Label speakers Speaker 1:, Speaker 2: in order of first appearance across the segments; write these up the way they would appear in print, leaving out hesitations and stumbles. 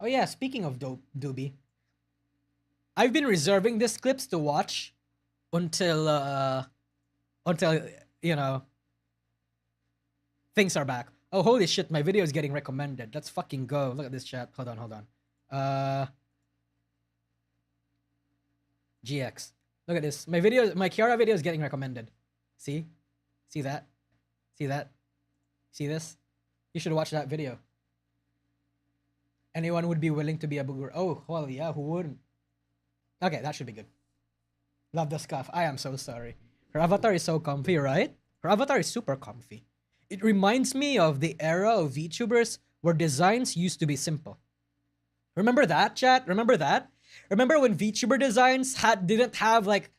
Speaker 1: Oh yeah, speaking of Doobie, I've been reserving these clips to watch until until you know things are back. Oh holy shit, my video is getting recommended. Let's fucking go. Look at this chat. Hold on, hold on. GX. Look at this. My video, my Kiara video is getting recommended. See? See that? See that? See this? You should watch that video. Anyone would be willing to be a booger. Oh, well, yeah, who wouldn't? Okay, that should be good. Love the scuff. I am so sorry. Her avatar is so comfy, right? Her avatar is super comfy. It reminds me of the era of VTubers where designs used to be simple. Remember that, chat? Remember that? Remember when VTuber designs didn't have like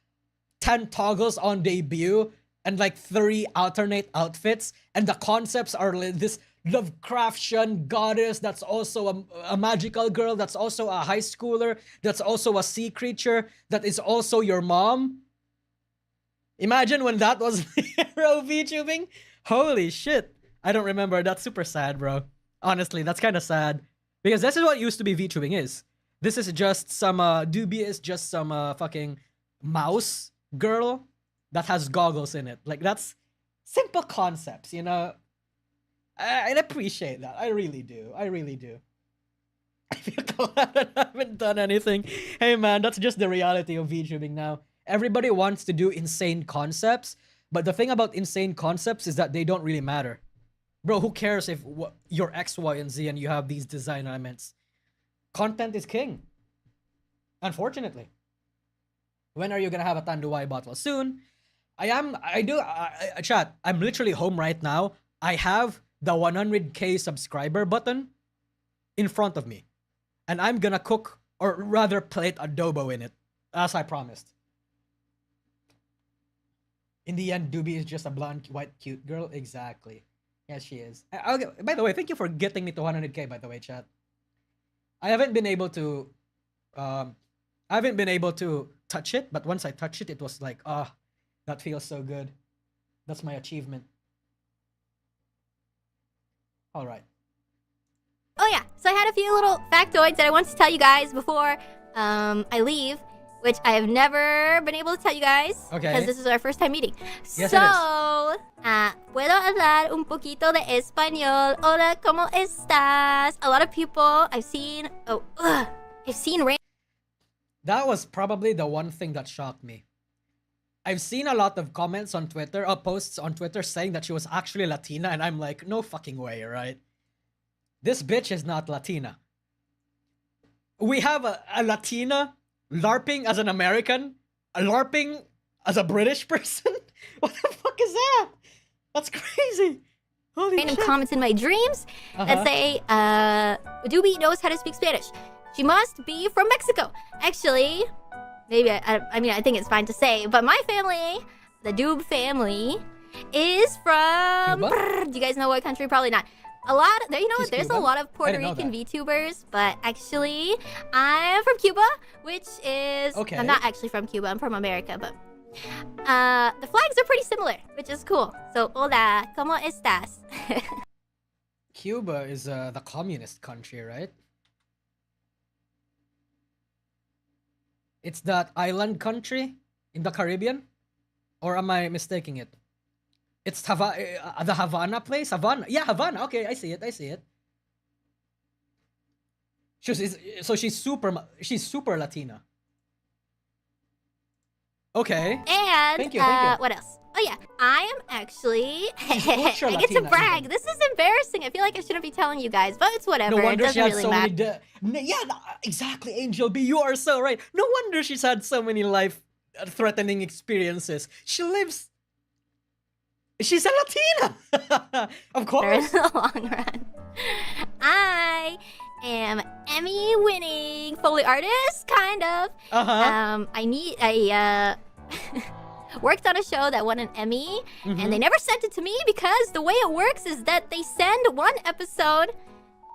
Speaker 1: 10 toggles on debut and like 3 alternate outfits, and the concepts are this Lovecraftian goddess that's also a magical girl, that's also a high schooler, that's also a sea creature, that is also your mom? Imagine when that was the era of VTubing. Holy shit. I don't remember. That's super sad, bro. Honestly, that's kind of sad. Because this is what used to be VTubing is. This is just some, Doobie is just some, fucking mouse girl that has goggles in it. Like, that's simple concepts, you know? I appreciate that. I really do. I really do. I feel glad I haven't done anything. Hey, man, that's just the reality of VTubing now. Everybody wants to do insane concepts, but the thing about insane concepts is that they don't really matter. Bro, who cares if you're X, Y, and Z and you have these design elements? Content is king. Unfortunately. When are you gonna have a Tanduay bottle? Soon. Chat, I'm literally home right now. I have the 100k subscriber button in front of me. And I'm gonna cook, or rather plate adobo in it, as I promised. In the end, Doobie is just a blonde, white, cute girl. Exactly. Yes, she is. Okay, by the way, thank you for getting me to 100k, by the way, chat. I haven't been able to touch it, but once I touched it, it was like, that feels so good. That's my achievement. All right.
Speaker 2: Oh yeah, so I had a few little factoids that I wanted to tell you guys before I leave, which I have never been able to tell you guys.
Speaker 1: Okay.
Speaker 2: Because this is our first time meeting.
Speaker 1: Yes,
Speaker 2: so, puedo hablar un poquito de español. Hola, ¿cómo estás? A lot of people I've seen,
Speaker 1: That was probably the one thing that shocked me. I've seen a lot of comments on Twitter, posts on Twitter saying that she was actually Latina, and I'm like, no fucking way, right? This bitch is not Latina. We have a Latina LARPing as an American, LARPing as a British person? What the fuck is that? That's crazy. Holy
Speaker 2: random
Speaker 1: shit.
Speaker 2: comments in my dreams that say, Doobie knows how to speak Spanish. She must be from Mexico. Actually, maybe, I mean, I think it's fine to say, but my family, the Doob family, is from... Do you guys know what country? Probably not. You know what, there's a lot of Puerto Rican VTubers, but actually, I'm from Cuba, which is...
Speaker 1: Okay.
Speaker 2: I'm not actually from Cuba, I'm from America, but... the flags are pretty similar, which is cool. So, hola, ¿cómo estás?
Speaker 1: Cuba is the communist country, right? It's that island country in the Caribbean? Or am I mistaking it? It's the Havana place? Havana? Yeah, Havana. Okay, I see it. I see it. She's super Latina. Okay.
Speaker 2: And,
Speaker 1: thank you.
Speaker 2: what else? Oh yeah, I am actually... I get to brag. This is embarrassing. I feel like I shouldn't be telling you guys, but it's whatever.
Speaker 1: No wonder
Speaker 2: it doesn't
Speaker 1: she had
Speaker 2: really
Speaker 1: so
Speaker 2: matter.
Speaker 1: many... Yeah, exactly, Angel B. You are so right. No wonder she's had so many life-threatening experiences. She's a Latina! Of course.
Speaker 2: In the long run. I am Emmy-winning Foley artist, kind of. I worked on a show that won an Emmy, and they never sent it to me because the way it works is that they send one episode,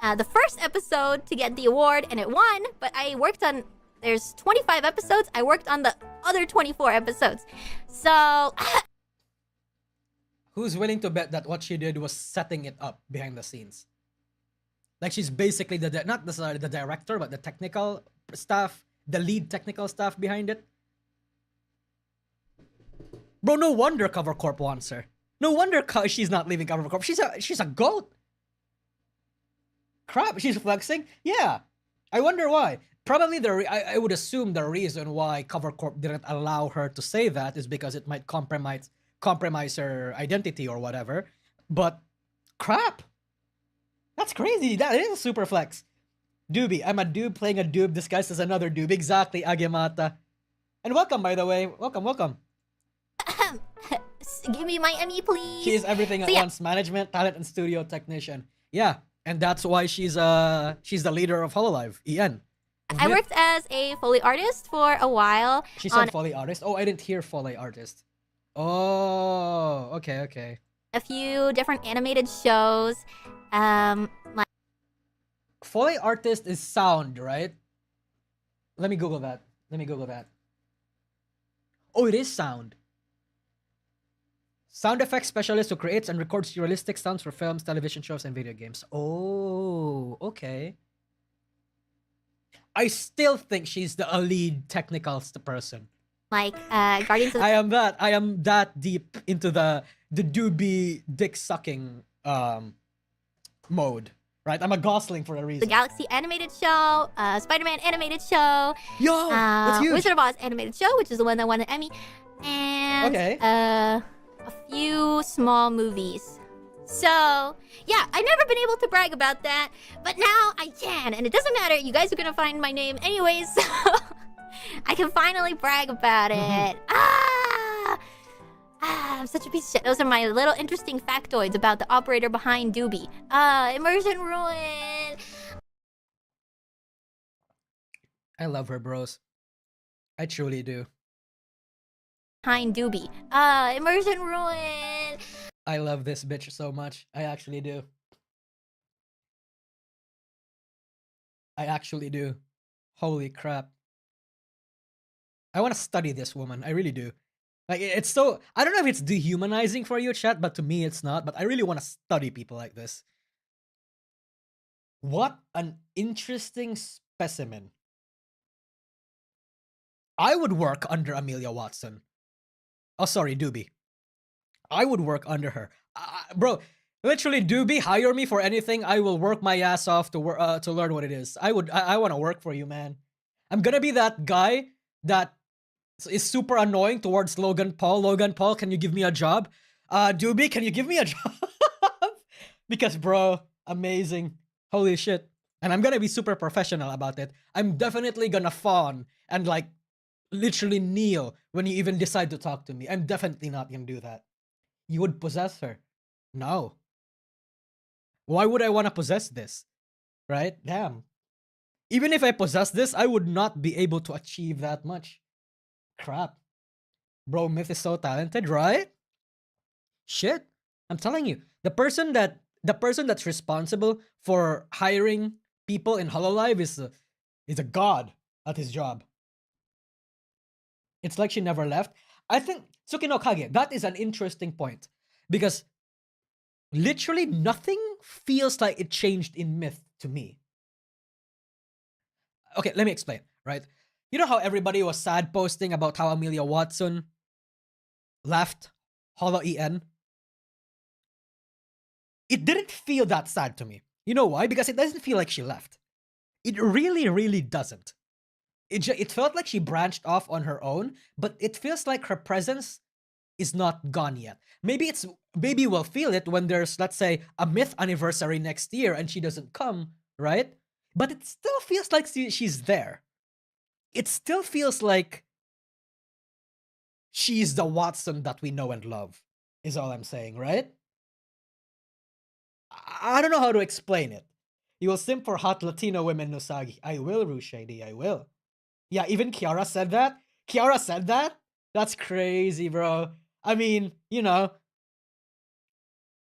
Speaker 2: the first episode, to get the award, and it won, but I worked on... There's 25 episodes. I worked on the other 24 episodes. So... Who's
Speaker 1: willing to bet that what she did was setting it up behind the scenes? Like she's basically not necessarily the director, but the technical staff, the lead technical staff behind it. Bro, no wonder Cover Corp wants her. No wonder she's not leaving Cover Corp. She's a goat. Crap, she's flexing. Yeah, I wonder why. Probably I would assume the reason why Cover Corp didn't allow her to say that is because it might compromise her identity or whatever. But crap, that's crazy. That is a super flex. Doobie, I'm a doob playing a doob disguised as another doob. Exactly, Agemata. And welcome, by the way. Welcome.
Speaker 2: Give me my Emmy, please.
Speaker 1: She is everything at once: management, talent, and studio technician. Yeah, and that's why she's the leader of Hololive. En.
Speaker 2: I worked as a Foley artist for a while.
Speaker 1: She said Foley artist. Oh, I didn't hear Foley artist. Oh, okay.
Speaker 2: A few different animated shows. Like
Speaker 1: Foley artist is sound, right? Let me Google that. Oh, it is sound. Sound effects specialist who creates and records realistic sounds for films, television shows, and video games. Oh, okay. I still think she's the lead technical person.
Speaker 2: Like Guardians of the...
Speaker 1: I am that deep into the doobie dick sucking mode. Right? I'm a Gosling for a reason.
Speaker 2: The Galaxy animated show, Spider-Man animated show.
Speaker 1: Yo, that's huge.
Speaker 2: Wizard of Oz animated show, which is the one that won an Emmy. And a few small movies. So, yeah, I've never been able to brag about that, but now I can, and it doesn't matter. You guys are gonna find my name anyways, so I can finally brag about it. I'm such a piece of shit. Those are my little interesting factoids about the operator behind Doobie. Immersion Ruin.
Speaker 1: I love her, bros. I truly do.
Speaker 2: Behind Doobie. Immersion Ruin.
Speaker 1: I love this bitch so much. I actually do. Holy crap. I want to study this woman. I really do. Like, it's so... I don't know if it's dehumanizing for you, chat, but to me it's not. But I really want to study people like this. What an interesting specimen. I would work under Amelia Watson. Oh, sorry, Doobie. I would work under her. Bro, literally, Doobie, hire me for anything. I will work my ass off to learn what it is. I want to work for you, man. I'm gonna be that guy that is super annoying towards Logan Paul. Logan Paul, can you give me a job? Doobie, can you give me a job? Because, bro, amazing. Holy shit. And I'm gonna be super professional about it. I'm definitely gonna fawn and, like, literally kneel when you even decide to talk to me. I'm definitely not gonna do that. You would possess her. No. Why would I want to possess this? Right? Damn. Even if I possess this, I would not be able to achieve that much. Crap. Bro, Myth is so talented, right? Shit. I'm telling you. The person that's responsible for hiring people in Hololive is a god at his job. It's like she never left. I think Tsuki no Kage, that is an interesting point. Because literally nothing feels like it changed in Myth to me. Okay, let me explain, right? You know how everybody was sad posting about how Amelia Watson left Holo EN? It didn't feel that sad to me. You know why? Because it doesn't feel like she left. It really, really doesn't. It felt like she branched off on her own, but it feels like her presence is not gone yet. Maybe we'll feel it when there's, let's say, a Myth anniversary next year and she doesn't come, right? But it still feels like she's there. It still feels like she's the Watson that we know and love, is all I'm saying, right? I don't know how to explain it. You will simp for hot Latino women, Nousagi. I will, Rushady, I will. Yeah, even Kiara said that? Kiara said that? That's crazy, bro. I mean, you know,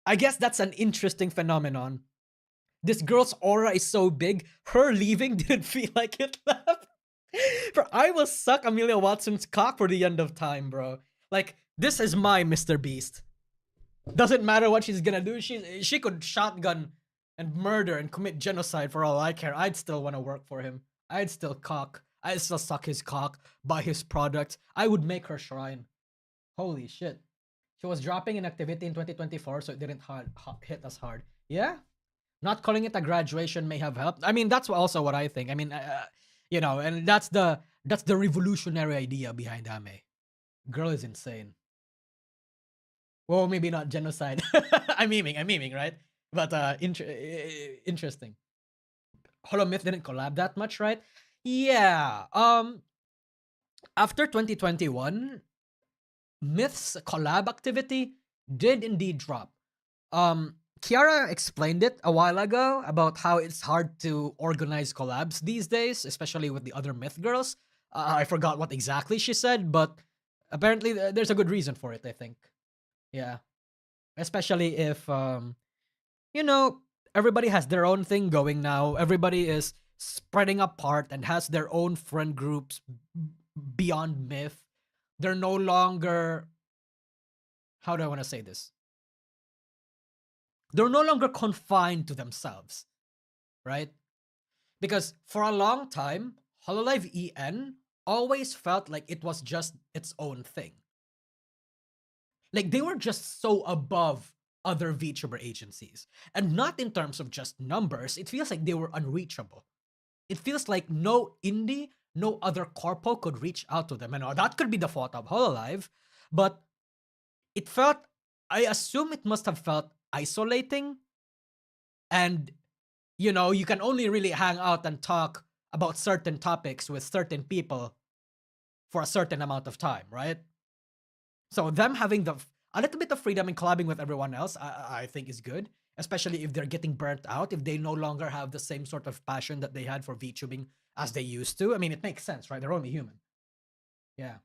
Speaker 1: I guess that's an interesting phenomenon. This girl's aura is so big, her leaving didn't feel like it left. Bro, I will suck Amelia Watson's cock for the end of time, bro. Like, this is my Mr. Beast. Doesn't matter what she's gonna do, she could shotgun and murder and commit genocide for all I care, I'd still want to work for him. I'd still suck his cock, buy his products. I would make her shrine. Holy shit. She was dropping in activity in 2024, so it didn't hit us hard. Yeah? Not calling it a graduation may have helped. I mean, that's also what I think. I mean, you know, and that's the revolutionary idea behind Ame. Girl is insane. Well, maybe not genocide. I'm memeing, right? But interesting. Hollow Myth didn't collab that much, right? Yeah. After 2021, Myth's collab activity did indeed drop. Kiara explained it a while ago about how it's hard to organize collabs these days, especially with the other Myth girls. I forgot what exactly she said, but apparently there's a good reason for it, I think. Yeah. Especially if, you know, everybody has their own thing going now. Everybody is spreading apart and has their own friend groups beyond Myth. They're no longer, how do I want to say this? They're no longer confined to themselves, right? Because for a long time, Hololive EN always felt like it was just its own thing. Like they were just so above other VTuber agencies. And not in terms of just numbers, it feels like they were unreachable. It feels like no indie, no other corpo could reach out to them. And that could be the fault of Hololive, but it felt, I assume it must have felt isolating. And, you know, you can only really hang out and talk about certain topics with certain people for a certain amount of time, right? So them having a little bit of freedom and collabing with everyone else, I think is good. Especially if they're getting burnt out, if they no longer have the same sort of passion that they had for VTubing as they used to. I mean, it makes sense, right? They're only human. Yeah.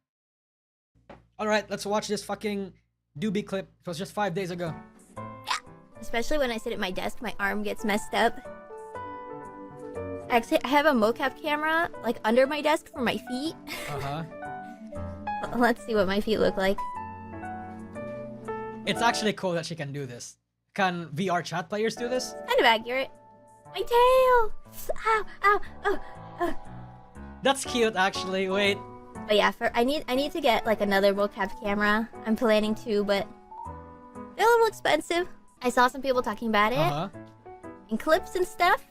Speaker 1: All right, let's watch this fucking Doobie clip. It was just 5 days ago.
Speaker 2: Yeah. Especially when I sit at my desk, my arm gets messed up. Actually, I have a mocap camera like under my desk for my feet.
Speaker 1: Uh-huh.
Speaker 2: Let's see what my feet look like.
Speaker 1: It's actually cool that she can do this. Can VR chat players do this?
Speaker 2: Kind of accurate. My tail! Ow, ow, oh, oh.
Speaker 1: That's cute, actually. Wait.
Speaker 2: But yeah, I need to get like another mocap camera. I'm planning to, but they're a little expensive. I saw some people talking about it in clips and stuff.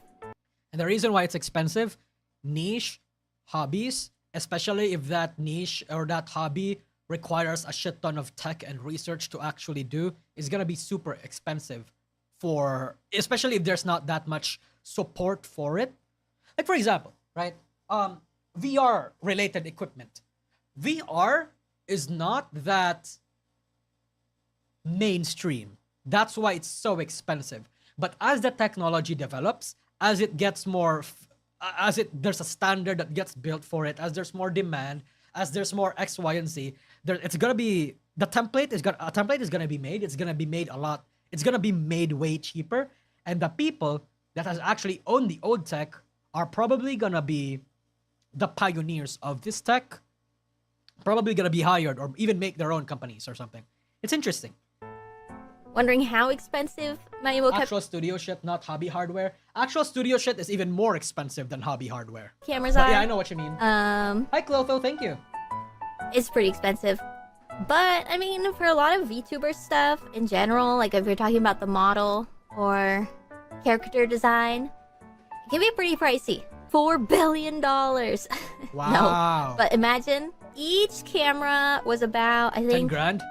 Speaker 1: And the reason why it's expensive, niche hobbies, especially if that niche or that hobby requires a shit ton of tech and research to actually do, is gonna be super expensive for, especially if there's not that much support for it. Like for example, right? VR related equipment. VR is not that mainstream. That's why it's so expensive. But as the technology develops, as it gets more, there's a standard that gets built for it, as there's more demand, as there's more X, Y, and Z, it's gonna be, a template is gonna be made. It's gonna be made a lot. It's gonna be made way cheaper. And the people that has actually owned the old tech are probably gonna be the pioneers of this tech. Probably gonna be hired or even make their own companies or something. It's interesting.
Speaker 2: Wondering how expensive my mocap
Speaker 1: Actual studio shit, not hobby hardware. Actual studio shit is even more expensive than hobby hardware.
Speaker 2: cameras
Speaker 1: But
Speaker 2: are.
Speaker 1: yeah, I know what you mean. Hi, Clotho. Thank you.
Speaker 2: It's pretty expensive. But, I mean, for a lot of VTuber stuff in general, like if you're talking about the model or character design, it can be pretty pricey. $4 billion.
Speaker 1: Wow.
Speaker 2: No, but imagine each camera was about, I
Speaker 1: 10
Speaker 2: think,
Speaker 1: grand?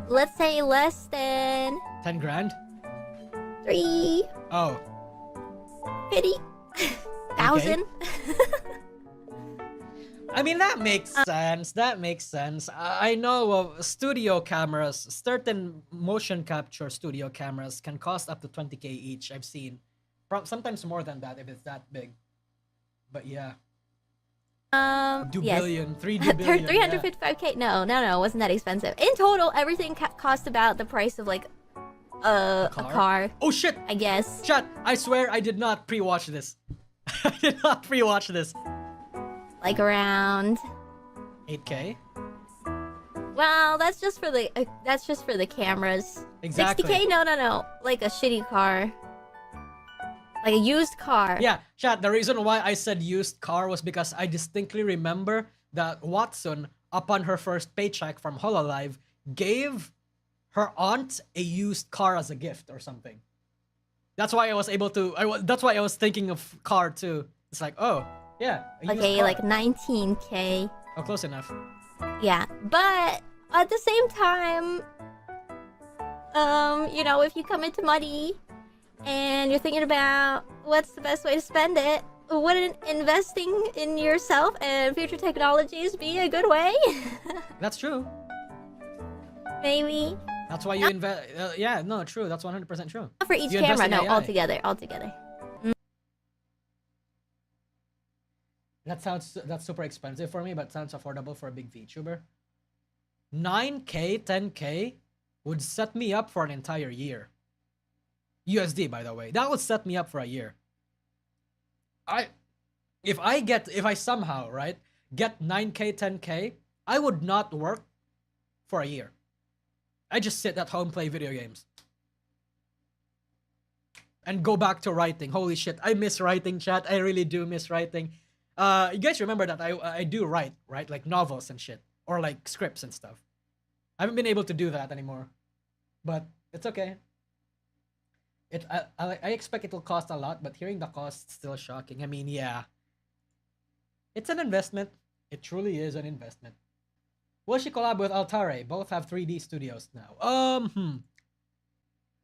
Speaker 2: let's say less than
Speaker 1: 10 grand?
Speaker 2: 350,000.
Speaker 1: Oh. I mean, that makes sense. That makes sense. I know of studio cameras, certain motion capture studio cameras can cost up to 20K each. I've seen. Sometimes more than that if it's that big. But yeah. 2
Speaker 2: yes.
Speaker 1: billion, 3 billion.
Speaker 2: 355K. No, it wasn't that expensive. In total, everything cost about the price of like a car.
Speaker 1: Oh shit!
Speaker 2: I guess.
Speaker 1: Chat, I swear I did not pre-watch this. I did not pre-watch this.
Speaker 2: Like around
Speaker 1: 8K?
Speaker 2: Well, that's just for the cameras.
Speaker 1: Exactly.
Speaker 2: 60K? No. Like a shitty car. Like a used car.
Speaker 1: Yeah, chat, the reason why I said used car was because I distinctly remember that Watson, upon her first paycheck from Hololive, gave her aunt a used car as a gift or something. That's why I was able to. That's why I was thinking of car too. It's like, oh yeah.
Speaker 2: Okay, like 19K.
Speaker 1: Oh, close enough.
Speaker 2: Yeah, but at the same time, you know, if you come into money and you're thinking about what's the best way to spend it, wouldn't investing in yourself and future technologies be a good way?
Speaker 1: That's true.
Speaker 2: Maybe.
Speaker 1: That's why you invest. Yeah, no, true. That's 100% true.
Speaker 2: Not for each
Speaker 1: You invest
Speaker 2: camera,
Speaker 1: in
Speaker 2: no,
Speaker 1: AI.
Speaker 2: altogether.
Speaker 1: That's super expensive for me, but sounds affordable for a big VTuber. 9K, 10K would set me up for an entire year. USD, by the way. That would set me up for a year. If I somehow, right, get 9K, 10K, I would not work for a year. I just sit at home, play video games. And go back to writing. Holy shit, I miss writing, chat. I really do miss writing. You guys remember that I do write, right? Like novels and shit. Or like scripts and stuff. I haven't been able to do that anymore. But it's okay. I expect it will cost a lot, but hearing the cost is still shocking. I mean, yeah. It's an investment. It truly is an investment. Will she collab with Altare? Both have 3D studios now.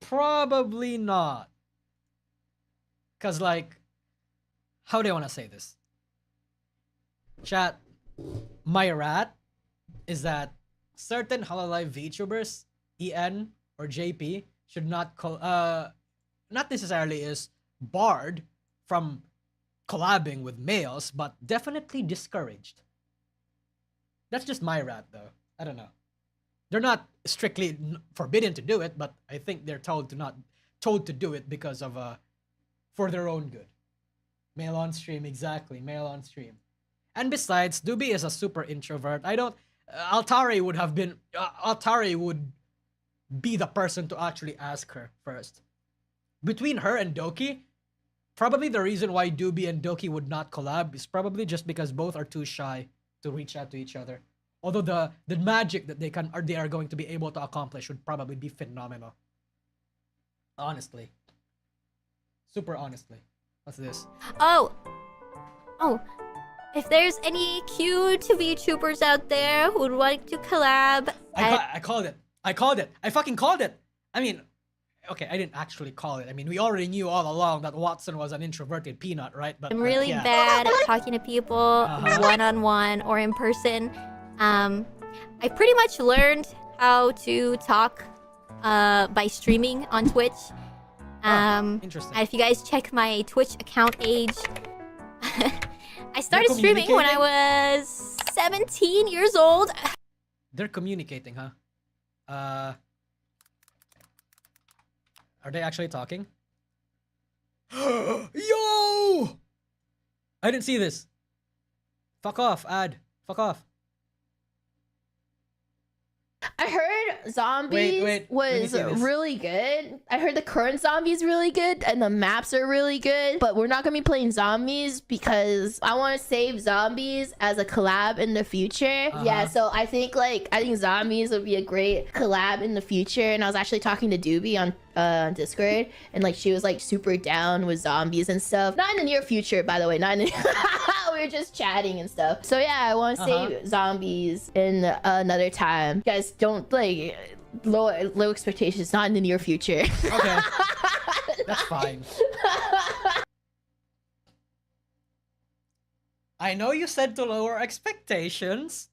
Speaker 1: Probably not. Cause like, how do I want to say this? Chat, my rat is that certain Hololive VTubers, EN or JP, should not not necessarily is barred from collabing with males, but definitely discouraged. That's just my rat, though. I don't know. They're not strictly forbidden to do it, but I think they're told to do it because of for their own good. Male on stream, exactly. Male on stream. And besides, Doobie is a super introvert. Altare would be the person to actually ask her first. Between her and Doki, probably the reason why Doobie and Doki would not collab is probably just because both are too shy to reach out to each other. Although the magic that they are going to be able to accomplish would probably be phenomenal. Honestly. Super honestly. What's this?
Speaker 2: Oh. If there's any cute VTubers out there who would like to collab,
Speaker 1: I called it. I fucking called it. I mean, okay, I didn't actually call it. I mean, we already knew all along that Watson was an introverted peanut, right? But
Speaker 2: I'm really
Speaker 1: yeah.
Speaker 2: bad at talking to people one-on-one or in person. I pretty much learned how to talk by streaming on Twitch.
Speaker 1: Interesting.
Speaker 2: If you guys check my Twitch account age, I started streaming when I was 17 years old.
Speaker 1: They're communicating, huh? Are they actually talking? Yo! I didn't see this. Fuck off, ad. Fuck off.
Speaker 3: I heard Zombies was really good. I heard the current Zombies really good and the maps are really good, but we're not gonna be playing Zombies because I want to save Zombies as a collab in the future. Yeah, so I think Zombies would be a great collab in the future. And I was actually talking to Doobie on Discord, and like she was like super down with Zombies and stuff. Not in the near future, by the way. Not in we were just chatting and stuff. So yeah, I want to save Zombies in another time. You guys don't like low expectations. Not in the near future.
Speaker 1: Okay, that's fine. I know you said to lower expectations,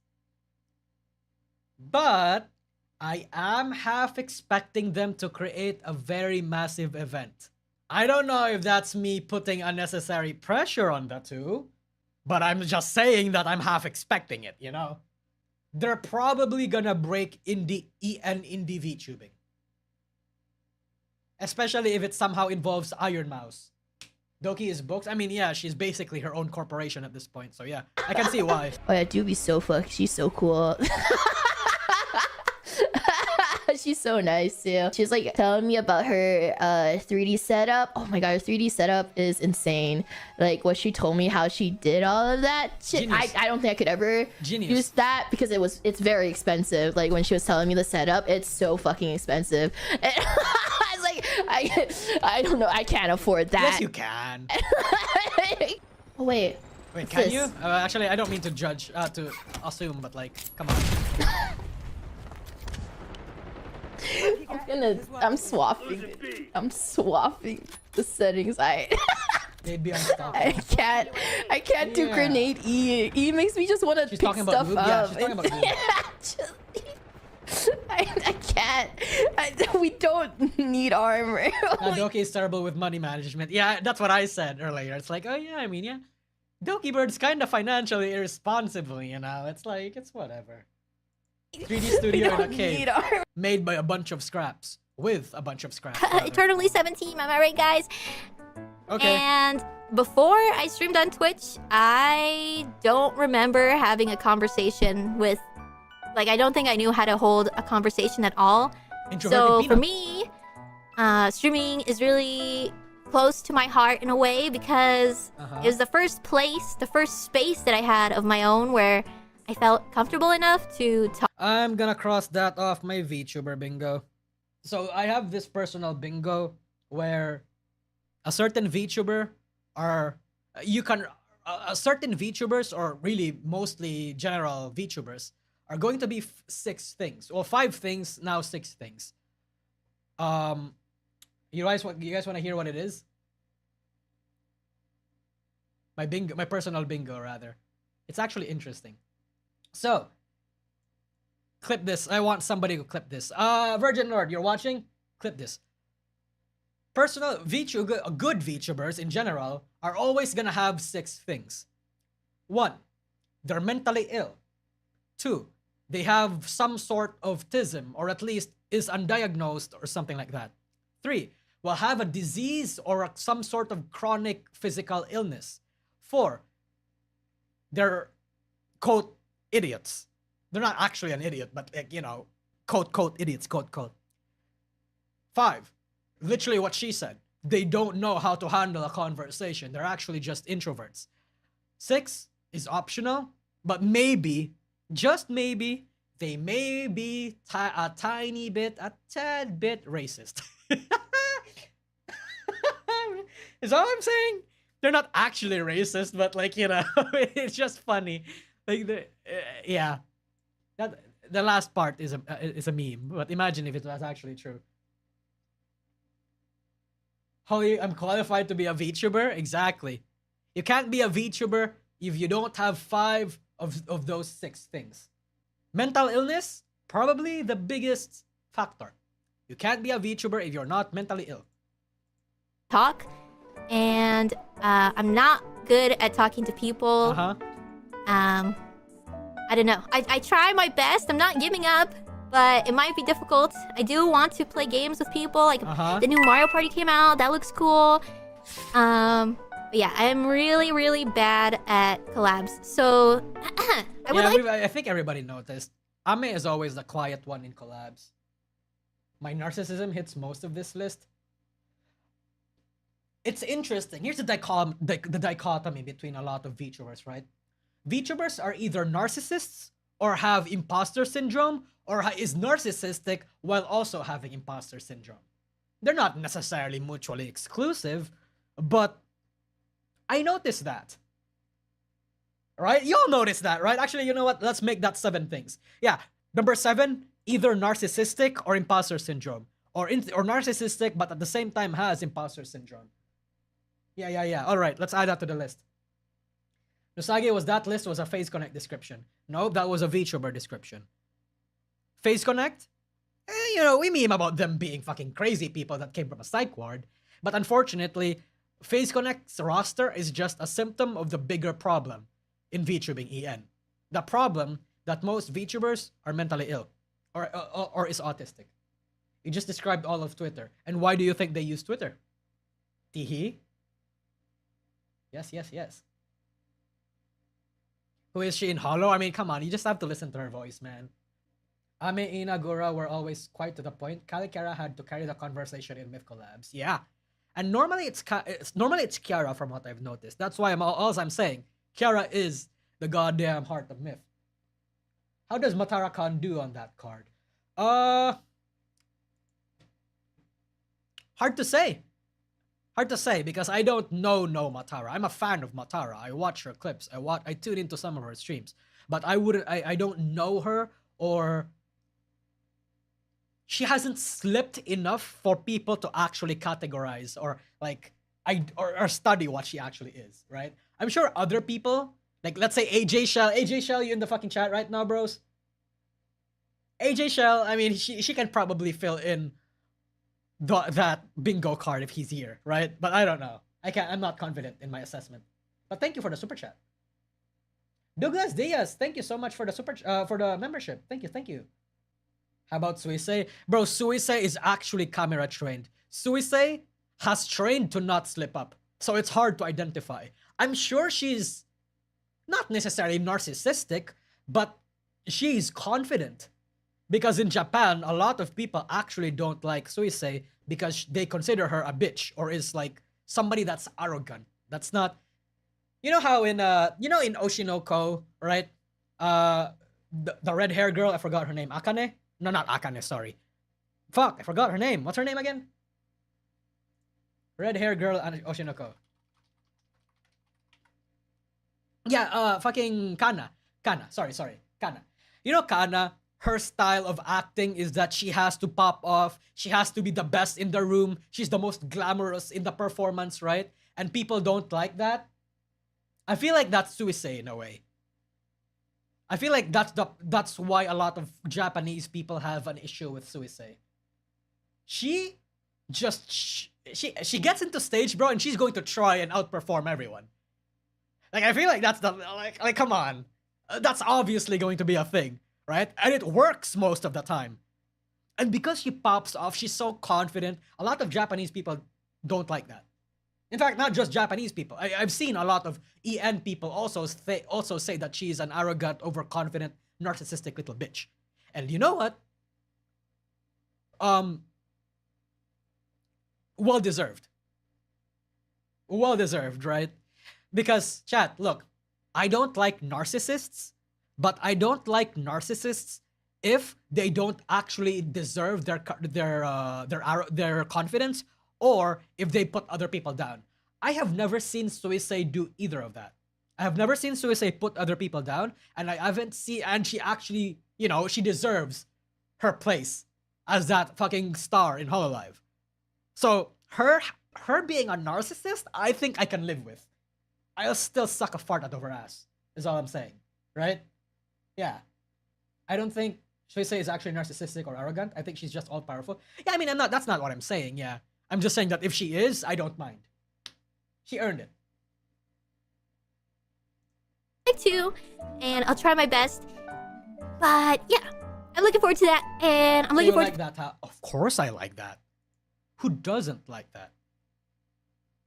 Speaker 1: but I am half expecting them to create a very massive event. I don't know if that's me putting unnecessary pressure on the two, but I'm just saying that I'm half expecting it, you know? They're probably gonna break indie VTubing. Especially if it somehow involves Iron Mouse. Doki is books. I mean, yeah, she's basically her own corporation at this point, so yeah, I can see why.
Speaker 3: Oh yeah, Doobie's so fuck. She's so cool. she's so nice too. She's like telling me about her 3D setup. Oh my god, her 3D setup is insane. Like what she told me, how she did all of that shit. I don't think I could ever use that because it's very expensive. Like when she was telling me the setup, it's so fucking expensive. And I was like, I don't know, I can't afford that.
Speaker 1: Yes, you can.
Speaker 3: Oh, wait.
Speaker 1: Wait, can you? Actually, I don't mean to judge, to assume, but like, come on.
Speaker 3: I'm swapping it. I'm swapping the settings.
Speaker 1: They'd be unstoppable.
Speaker 3: I can't do grenade E. E makes me just want to pick stuff up.
Speaker 1: Yeah, she's talking about
Speaker 3: I can't. We don't need armor.
Speaker 1: Doki is terrible with money management. Yeah, that's what I said earlier. It's like, oh yeah, I mean, yeah. Doki Bird's kind of financially irresponsible, you know? It's like, it's whatever. 3D studio in a cave. Made by a bunch of scraps. With a bunch of scraps.
Speaker 2: Eternally 17, am I right, guys?
Speaker 1: Okay.
Speaker 2: And before I streamed on Twitch, I don't remember having a conversation with... Like, I don't think I knew how to hold a conversation at all. So for me, streaming is really close to my heart in a way because it was the first space that I had of my own where I felt comfortable enough to talk.
Speaker 1: I'm gonna cross that off my VTuber bingo. So I have this personal bingo where a certain VTuber certain VTubers, or really mostly general VTubers, are going to be 6 things. Well, 5 things, now 6 things. You guys want to hear what it is? My personal bingo rather. It's actually interesting. So, clip this. I want somebody to clip this. Virgin Lord, you're watching? Clip this. Good VTubers in general are always gonna have 6 things. 1, they're mentally ill. 2, they have some sort of autism, or at least is undiagnosed or something like that. 3, will have a disease or some sort of chronic physical illness. 4, they're, quote, idiots. They're not actually an idiot, but, like, you know, quote, idiots, quote. 5, literally what she said. They don't know how to handle a conversation. They're actually just introverts. 6 is optional, but maybe, just maybe, they may be a tad bit racist. Is that what I'm saying? They're not actually racist, but like, you know, it's just funny. Like yeah, the last part is a meme, but imagine if it was actually true. I'm qualified to be a VTuber? Exactly. You can't be a VTuber if you don't have 5 of those 6 things. Mental illness, probably the biggest factor. You can't be a VTuber if you're not mentally ill.
Speaker 2: Talk, and I'm not good at talking to people. I don't know. I try my best. I'm not giving up, but it might be difficult. I do want to play games with people. Like the new Mario Party came out. That looks cool. But yeah, I'm really, really bad at collabs. So
Speaker 1: I think everybody noticed. Ame is always the quiet one in collabs. My narcissism hits most of this list. It's interesting. Here's the dichotomy between a lot of VTubers, right? VTubers are either narcissists or have imposter syndrome, or is narcissistic while also having imposter syndrome. They're not necessarily mutually exclusive, but I noticed that. Right? Y'all noticed that, right? Actually, you know what? Let's make that 7 things. Yeah. Number 7, either narcissistic or imposter syndrome. Or narcissistic, but at the same time has imposter syndrome. Yeah. All right, let's add that to the list. Nousagi, that list was a Face Connect description. No, that was a VTuber description. Face Connect? You know, we meme about them being fucking crazy people that came from a psych ward. But unfortunately, Face Connect's roster is just a symptom of the bigger problem in VTubing EN. The problem that most VTubers are mentally ill or is autistic. You just described all of Twitter. And why do you think they use Twitter? Teehee? Yes. Who is she in Hollow? I mean, come on, you just have to listen to her voice, man. Ame, Ina, Gura were always quite to the point. Kalikara had to carry the conversation in Myth Collabs. Yeah. And normally it's Kiara from what I've noticed. That's why all I'm saying. Kiara is the goddamn heart of Myth. How does Matara Khan do on that card? Hard to say. Hard to say because I don't know Matara. I'm a fan of Matara. I watch her clips. I tune into some of her streams. But I don't know her, or she hasn't slipped enough for people to actually categorize or like or study what she actually is, right? I'm sure other people, like let's say AJ Shell, you in the fucking chat right now, bros? AJ Shell, I mean, she can probably fill in that bingo card if he's here, right? But I don't know. I'm not confident in my assessment. But thank you for the super chat. Douglas Diaz, thank you so much for the for the membership. Thank you. How about Suisei? Bro, Suisei is actually camera trained. Suisei has trained to not slip up. So it's hard to identify. I'm sure she's not necessarily narcissistic, but she's confident. Because in Japan, a lot of people actually don't like Suisei because they consider her a bitch or is like somebody that's arrogant. That's not... You know how in in Oshinoko, right? The red hair girl, I forgot her name. Akane? No, not Akane, sorry. Fuck, I forgot her name. What's her name again? Red hair girl and Oshinoko. Yeah, fucking Kana. Sorry. Kana. You know Kana, her style of acting is that she has to pop off. She has to be the best in the room. She's the most glamorous in the performance, right? And people don't like that. I feel like that's Suisei in a way. I feel like that's why a lot of Japanese people have an issue with Suisei. She gets into stage, bro, and she's going to try and outperform everyone. Like I feel like that's the like come on. That's obviously going to be a thing, right? And it works most of the time. And because she pops off, she's so confident. A lot of Japanese people don't like that. In fact, not just Japanese people. I've seen a lot of EN people also say that she's an arrogant, overconfident, narcissistic little bitch. And you know what? Well deserved. Well deserved, right? Because, chat, look, I don't like narcissists, but I don't like narcissists if they don't actually deserve their confidence, or if they put other people down. I have never seen Suisei do either of that. I have never seen Suisei put other people down, and I haven't seen, and she actually, she deserves her place as that fucking star in Hololive. So her being a narcissist, I think I can live with. I'll still suck a fart out of her ass, is all I'm saying, right? Yeah. I don't think Suisei is actually narcissistic or arrogant. I think she's just all powerful. Yeah, I mean, that's not what I'm saying, yeah. I'm just saying that if she is, I don't mind. She earned it.
Speaker 2: I too, and I'll try my best. But yeah, I'm looking forward to that, and I'm looking forward
Speaker 1: to that. Huh? Of course I like that. Who doesn't like that?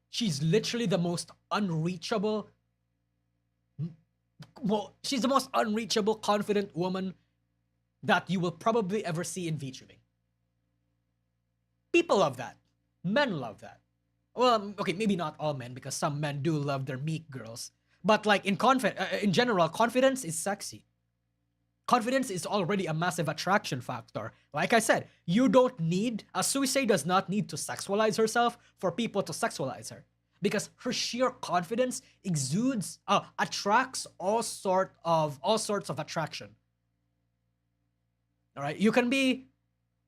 Speaker 1: She's literally the most unreachable... Well, she's the most unreachable, confident woman that you will probably ever see in VTubing. People love that. Men love that. Well, okay, maybe not all men, because some men do love their meek girls. But like in general, confidence is sexy. Confidence is already a massive attraction factor. Like I said, you don't need... Suisei does not need to sexualize herself for people to sexualize her. Because her sheer confidence attracts all sorts of attraction. All right? You can be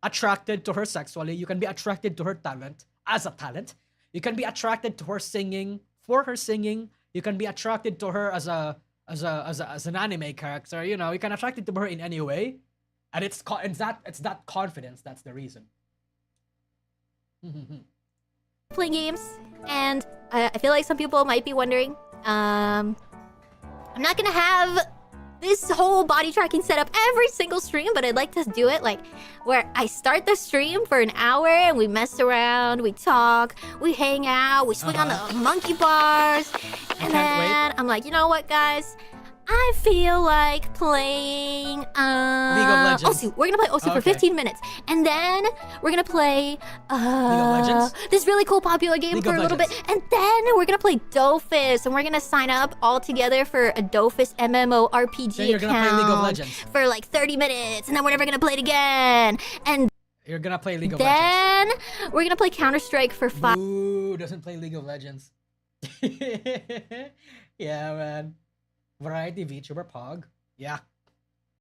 Speaker 1: attracted to her sexually. You can be attracted to her talent as a talent. You can be attracted to her singing for her singing. You can be attracted to her as an anime character. You can attract to her in any way, and it's that confidence that's the reason.
Speaker 2: Playing games, and I feel like some people might be wondering. I'm not gonna have this whole body tracking setup every single stream, but I'd like to do it like where I start the stream for an hour and we mess around, we talk, we hang out, we swing on the monkey bars, and then I'm like, you know what, guys? I feel like playing
Speaker 1: League of Legends.
Speaker 2: Osu. We're gonna play Osu for
Speaker 1: Okay.
Speaker 2: 15 minutes. And then we're gonna play
Speaker 1: League of Legends?
Speaker 2: this really cool popular game
Speaker 1: League
Speaker 2: for
Speaker 1: of
Speaker 2: a little bit.
Speaker 1: Legends.
Speaker 2: And then we're gonna play Dofus. And we're gonna sign up all together for a Dofus MMORPG
Speaker 1: Then you're gonna play League of Legends.
Speaker 2: for like 30 minutes. And then we're never gonna play it again. And
Speaker 1: You're gonna play League of Legends.
Speaker 2: then we're gonna play Counter-Strike for 5.
Speaker 1: Ooh, doesn't play League of Legends. Yeah, man. Variety VTuber Pog. Yeah.